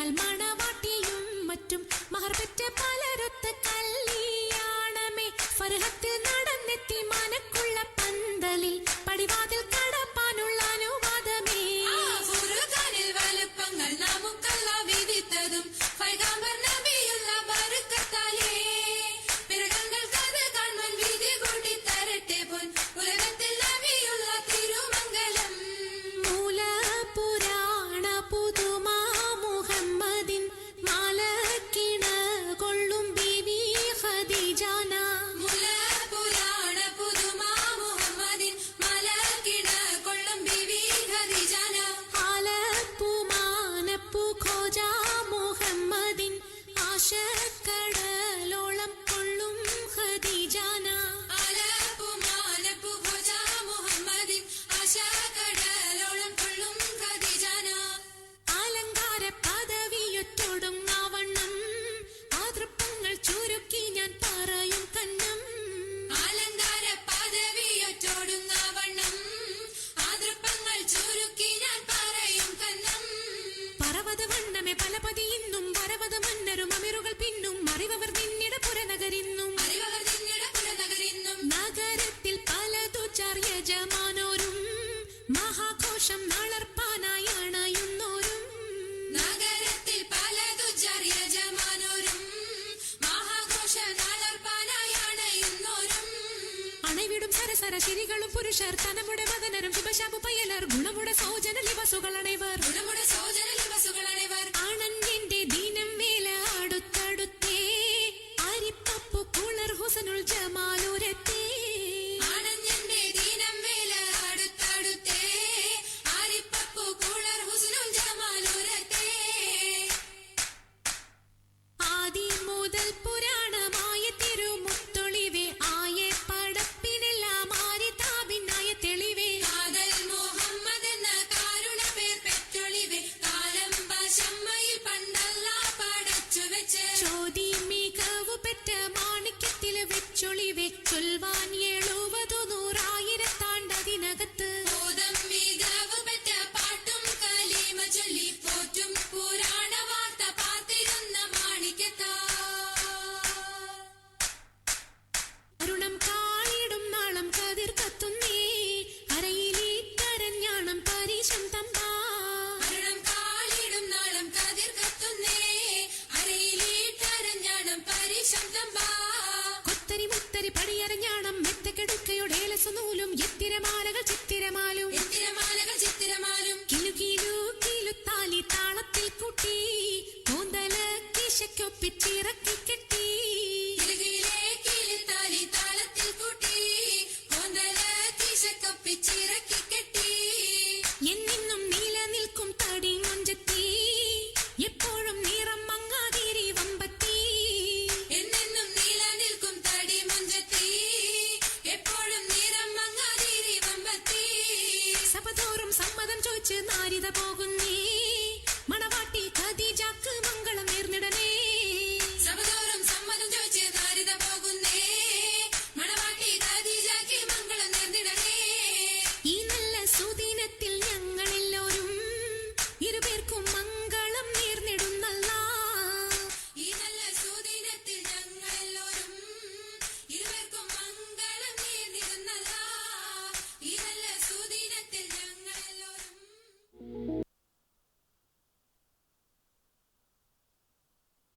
മഞ്ഞൾ മണവാട്ടിയും മറ്റും മഹർപെറ്റ പലരൊത്ത് കല്യാണമേ ഫർഹത്തിൽ നടന്നെത്തി മനക്കുള്ള പന്തലിൽ പടിവാതിൽ കടപ്പാനുള്ള അനുവാദമേ വലുപ്പങ്ങൾ നമുക്കല്ല വിധിത്തതും പൈഗാംബർ നബിയുള്ള ബർക്കത്താലേ പിറകങ്ങൾ കഥ കാണാൻ വിധി കൂട്ടി തരട്ടെ പൊൻ ഉലകത്തിൽ നബിയുള്ള തിരുമംഗലം മൂല പുരാണ പുതുമാ മുഹമ്മദിൻ മാലക്കിണ കൊള്ളും ബീവി ഖദീജാന മുല പുരാണ പുതുമാ മുഹമ്മദിൻ മാലക്കിണ കൊള്ളും ബീവി ഖദീജാന ആലപ്പു ഖോജ മുഹമ്മദിൻ ആശക്കടലോളം കൊള്ളും ഖദീജാന ആലപ്പു ഖോജ മുഹമ്മദിൻ ആശക്കടലോളം കൊള്ളും ഖദീജാന അലങ്കാര പദവിയൊറ്റൊടുങ്ങാവണ്ണം ആതൃപ്പങ്ങൾ ചുരുക്കി ഞാൻ പറയും കണ്ണം അലങ്കാര പദവിയൊറ്റോടുങ്ങവണ്ണം ആതൃപ്പങ്ങൾ ചുരുക്കി ഞാൻ പറയും കന്നം പർവ്വതവണ്ണമേ പലപതി ഇന്നും പർവ്വത മന്നരും അമിറുകൾ പിന്നും അറിവവർ നിന്നിട പുരനഗരിന്നും അറിവർ നിന്നിട പുരനഗരിന്നും നഗരത്തിൽ പലതു ചാർയജമാനോരും മഹാഘോഷം നാളർപ്പാനായി അണയുന്നോരും നഗരത്തിൽ പലതു യജമാനോരും മഹാഘോഷ നാളർപ്പാനായി അണയുന്നോരും അണവിടും സരസര ശിരികളും പുരുഷർ തനമുടെ മദനരും ശുഭശാപു പയ്യലർ ഗുണമുട സൗജന ലിവസുകളണൈവർ ഗുണമുട സൗജന ദിവസുകളണവർ ആണന്റെ ദീനം വേല അടുത്തടുത്തേ അരിപ്പപ്പു കുളർ ഹുസനുൽ ജമാലൂരത്തേ ആനന്ദന്റെ ദീനം വേല അടുത്തടുത്തേ ആരിപ്പപ്പു കുളർ ഹുസ്നുൽ ജമാലൂരത്തേ ആദി മുതൽ പുരാണമായ തിരുമുത്തൊളിവേ ആയ പടപ്പിനെല്ലാം ആരി താപിനായ തെളിവേ കാതൽ മുഹമ്മദ് എന്ന കാരുണ പേർ പെറ്റൊളിവേ കാലം ഭാഷമ്മയിൽ പണ്ടല്ല പടച്ചു വെച്ച് ചോതി മികവു പെറ്റ മാണിക്യത്തിൽ വെച്ചൊളിവേ ചൊൽവാൻ 70,100,000 ബോധം മികവ് പെറ്റ പാട്ടും കലീമ ചൊല്ലി പോറ്റും പുരാണ വാർത്ത പാത്തിരുന്ന മാണിക്യത്താ അരുണം കാളിടും നാളം കതിർ കത്തുന്നേ അരയിലേ കരഞ്ഞാണം പരീശം തമ്പാ അരുണം കാളിടും നാളം കതിർ കത്തുന്നേ അരയിലീട്ടരഞ്ഞാണം പരീശം തമ്പാ കൊത്തരി മുത്തരി പടിയരഞ്ഞാണം മെത്തക്കെടുക്കയുടേലസുനൂലും എത്തിരമാലകൾ ചിത്തിരമാലും ചിത്തിരമാലകൾ ചിത്തിരമാലും കിലുത്താലി താളത്തിൽ കൂട്ടി കൂന്തല കിശയ്ക്കൊപ്പിച്ചിറക്കി കെട്ടി കിലുകിലേ കിലുത്താലി താളത്തിൽ കൂട്ടി കൊന്തല കിശക്കൊപ്പിച്ചിറക്കി കെട്ടി എന്നെന്നും നിലനിൽക്കും തടി മുഞ്ചത്തി എപ്പോഴും നിറം മങ്ങാതിരി വമ്പത്തി എന്നെന്നും നിലനിൽക്കും തടി മുഞ്ചത്തി എപ്പോഴും നിറം മങ്ങാതിരി വമ്പത്തി സഭതോറും സമ്മതം ചോദിച്ച് നാരിത പോകുന്നേ